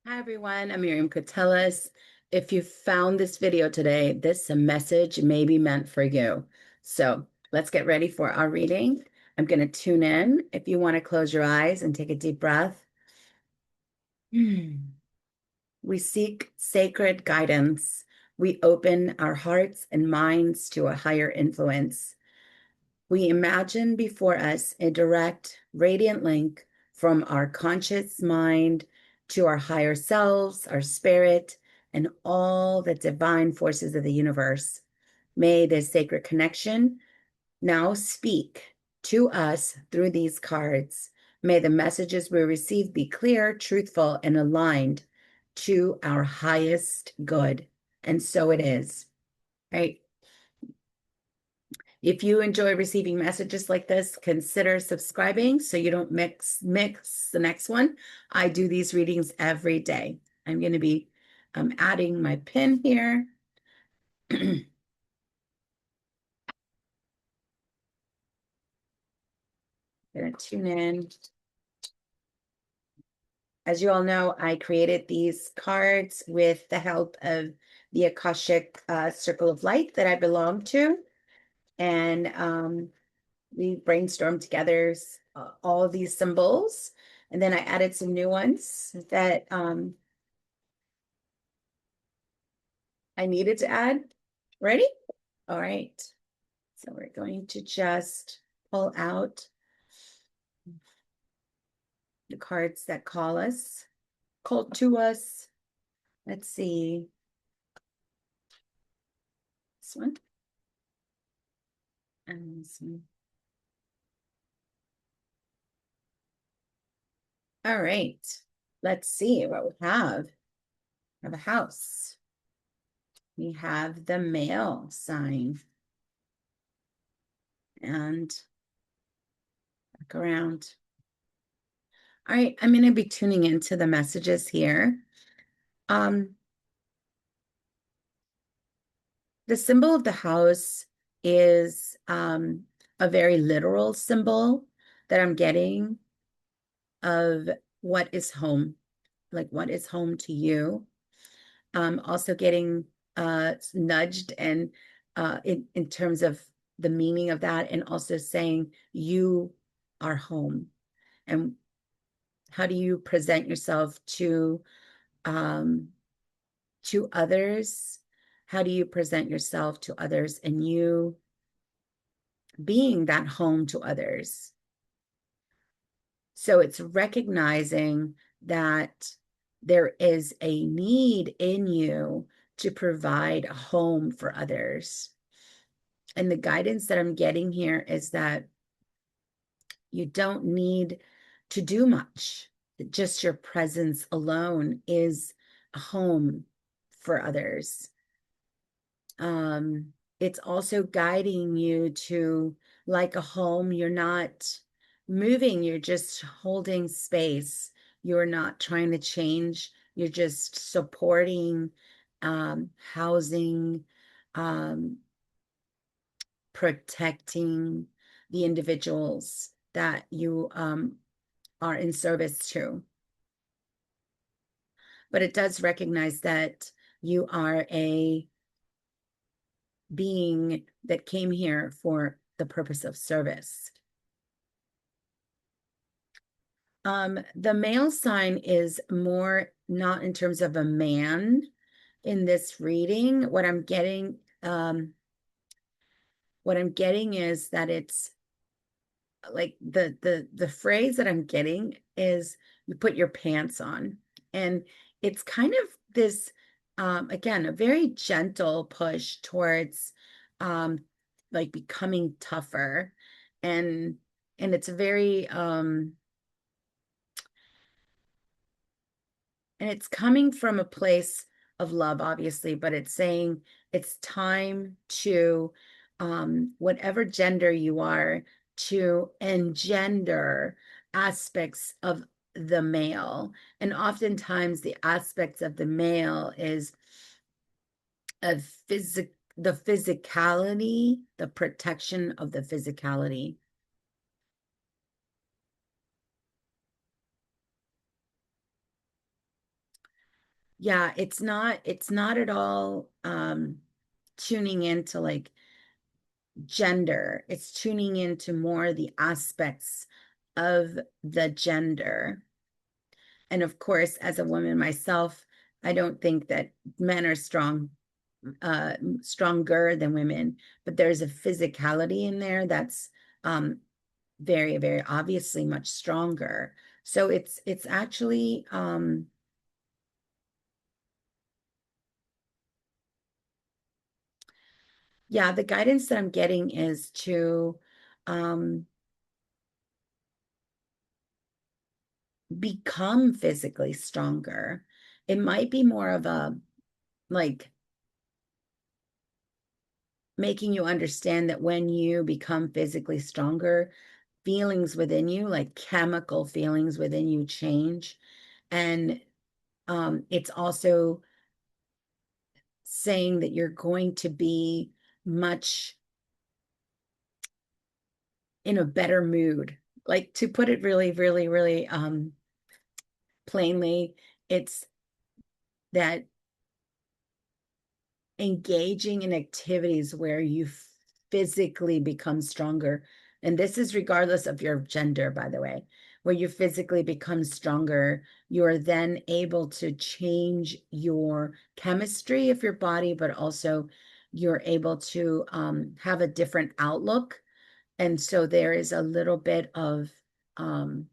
Hi everyone, I'm Miriam Kotelis. If you found this video today, this message may be meant for you. So let's get ready for our reading. I'm going to tune in. If you want to close your eyes and take a deep breath. We seek sacred guidance. We open our hearts and minds to a higher influence. We imagine before us a direct, radiant link from our conscious mind to our higher selves, our spirit, and all the divine forces of the universe. May this sacred connection now speak to us through these cards. May the messages we receive be clear, truthful, and aligned to our highest good. And so it is, right? If you enjoy receiving messages like this, consider subscribing so you don't mix the next one. I do these readings every day. I'm going to be adding my pin here. Going to tune in. As you all know, I created these cards with the help of the Akashic Circle of Light that I belong to. And we brainstormed together all of these symbols. And then I added some new ones that I needed to add. Ready? All right. So we're going to just pull out the cards that call to us. Let's see. This one. And this one. All right. Let's see what we have. We have a house. We have the male sign. And back around. All right, I'm going to be tuning into the messages here. The symbol of the house is a very literal symbol that I'm getting of what is home, like what is home to you. Also getting nudged and in terms of the meaning of that, and also saying you are home. And how do you present yourself to others? How do you present yourself to others and you being that home to others? So it's recognizing that there is a need in you to provide a home for others. And the guidance that I'm getting here is that you don't need to do much. Just your presence alone is a home for others. It's also guiding you to, like a home, you're not moving, you're just holding space. You're not trying to change, you're just supporting, housing, um, protecting the individuals that you are in service to. But it does recognize that you are a being that came here for the purpose of service. The male sign is more not in terms of a man in this reading. What I'm getting is that it's like the phrase that I'm getting is you put your pants on. And it's kind of this again, a very gentle push towards um like becoming tougher. And it's very and it's coming from a place of love, obviously, but it's saying it's time to, whatever gender you are, to engender aspects of the male. And oftentimes, the aspects of the male is a the physicality, the protection of the physicality. Yeah, it's not at all tuning into like gender. It's tuning into more the aspects of the gender. And of course, as a woman myself, I don't think that men are stronger than women, but there's a physicality in there that's um, very, very obviously much stronger. So it's actually yeah, the guidance that I'm getting is to um, become physically stronger. It might be more of a like making you understand that when you become physically stronger, feelings within you, like chemical feelings within you, change. And it's also saying that you're going to be much in a better mood. Like to put it really, really, really plainly, it's that engaging in activities where you physically become stronger. And this is regardless of your gender, by the way, where you physically become stronger, you're then able to change your chemistry of your body, but also you're able to have a different outlook. And so there is a little bit of um,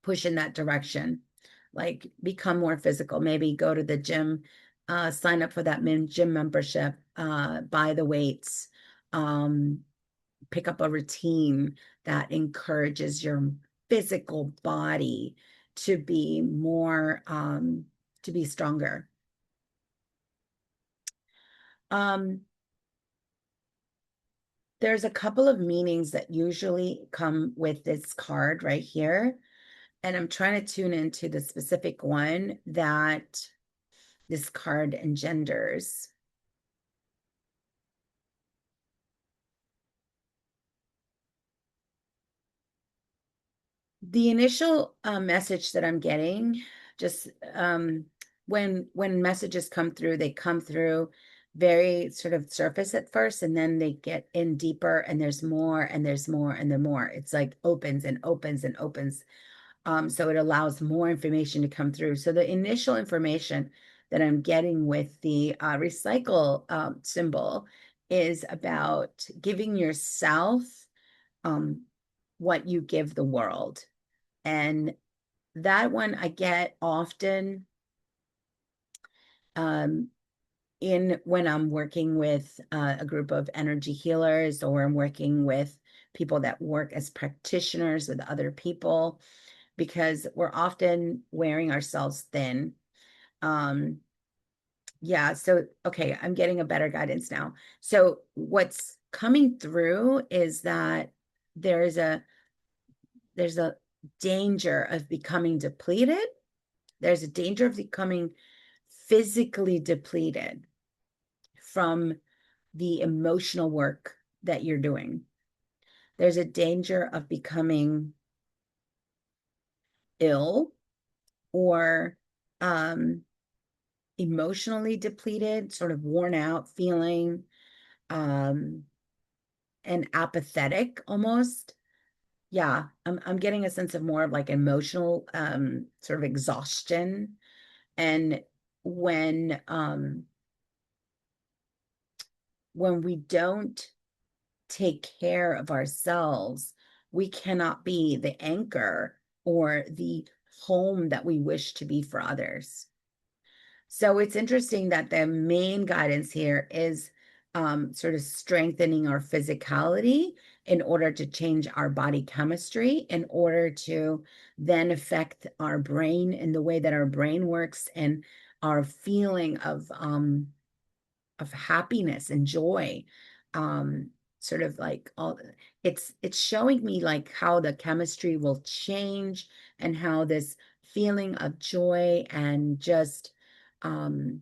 push in that direction, like become more physical, maybe go to the gym, sign up for that gym membership, buy the weights, um, pick up a routine that encourages your physical body to be more, to be stronger. Um, there's a couple of meanings that usually come with this card right here. And I'm trying to tune into the specific one that this card engenders. The initial message that I'm getting, just when messages come through, they come through very sort of surface at first, and then they get in deeper, and there's more, and there's more, and there's more. It's like opens and opens and opens. So it allows more information to come through. So the initial information that I'm getting with the recycle symbol is about giving yourself um, what you give the world. And that one I get often um, in when I'm working with a group of energy healers, or I'm working with people that work as practitioners with other people, because we're often wearing ourselves thin. Um, yeah, so okay, I'm getting a better guidance now. So what's coming through is that there's a there's a danger of becoming depleted. There's a danger of becoming physically depleted from the emotional work that you're doing. There's a danger of becoming ill or um, emotionally depleted, sort of worn out feeling, um, and apathetic almost. Yeah, I'm getting a sense of more of like emotional sort of exhaustion. And when um when we don't take care of ourselves, we cannot be the anchor or the home that we wish to be for others. So it's interesting that the main guidance here is sort of strengthening our physicality in order to change our body chemistry, in order to then affect our brain and the way that our brain works, and our feeling of happiness and joy. Um, sort of like all it's showing me like how the chemistry will change, and how this feeling of joy and just um,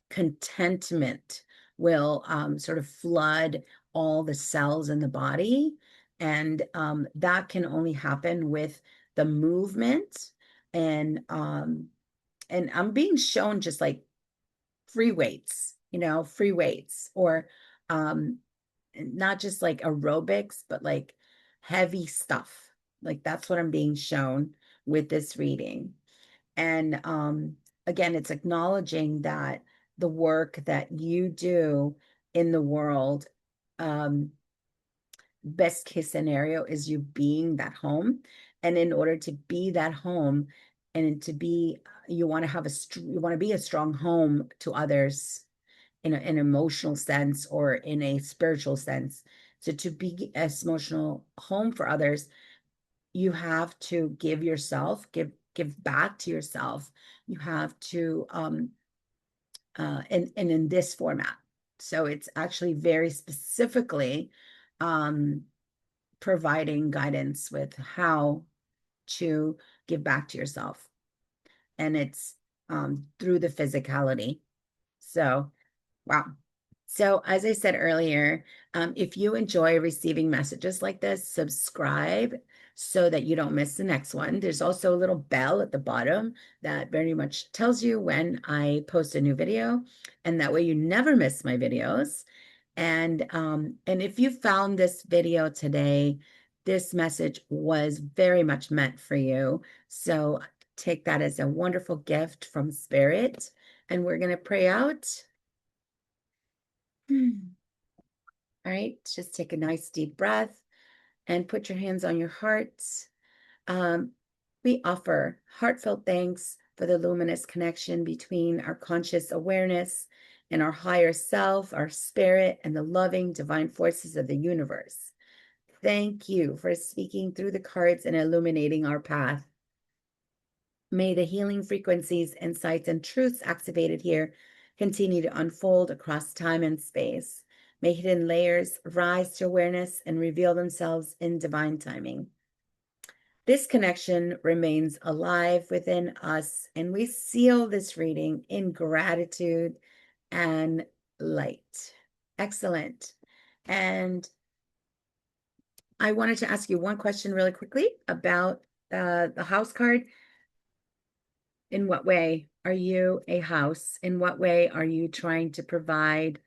contentment will sort of flood all the cells in the body. And that can only happen with the movement and and I'm being shown just like free weights, free weights, or um not just like aerobics, but like heavy stuff. Like that's what I'm being shown with this reading. And again, it's acknowledging that the work that you do in the world, um, best case scenario is you being that home. And in order to be that home and to be, you want to have you want to be a strong home to others in an emotional sense or in a spiritual sense. So to be an emotional home for others, you have to give yourself, give back to yourself. You have to and in this format. So it's actually very specifically um providing guidance with how to give back to yourself. And it's through the physicality. So, wow. So, as I said earlier, if you enjoy receiving messages like this, subscribe so that you don't miss the next one. There's also a little bell at the bottom that very much tells you when I post a new video, and that way you never miss my videos. And if you found this video today, this message was very much meant for you. So take that as a wonderful gift from Spirit, and we're going to pray out. All right, just take a nice deep breath and put your hands on your hearts. Um, we offer heartfelt thanks for the luminous connection between our conscious awareness and our higher self, our spirit, and the loving divine forces of the universe. Thank you for speaking through the cards and illuminating our path. May the healing frequencies, insights, and truths activated here continue to unfold across time and space. May hidden layers rise to awareness and reveal themselves in divine timing. This connection remains alive within us, and we seal this reading in gratitude and light. Excellent. And I wanted to ask you one question really quickly about the house card. In what way are you a house? In what way are you trying to provide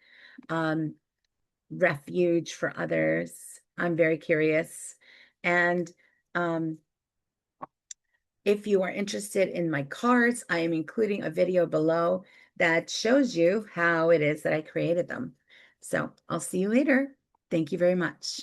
um, refuge for others? I'm very curious. And if you are interested in my cards, I am including a video below that shows you how it is that I created them. So I'll see you later. Thank you very much.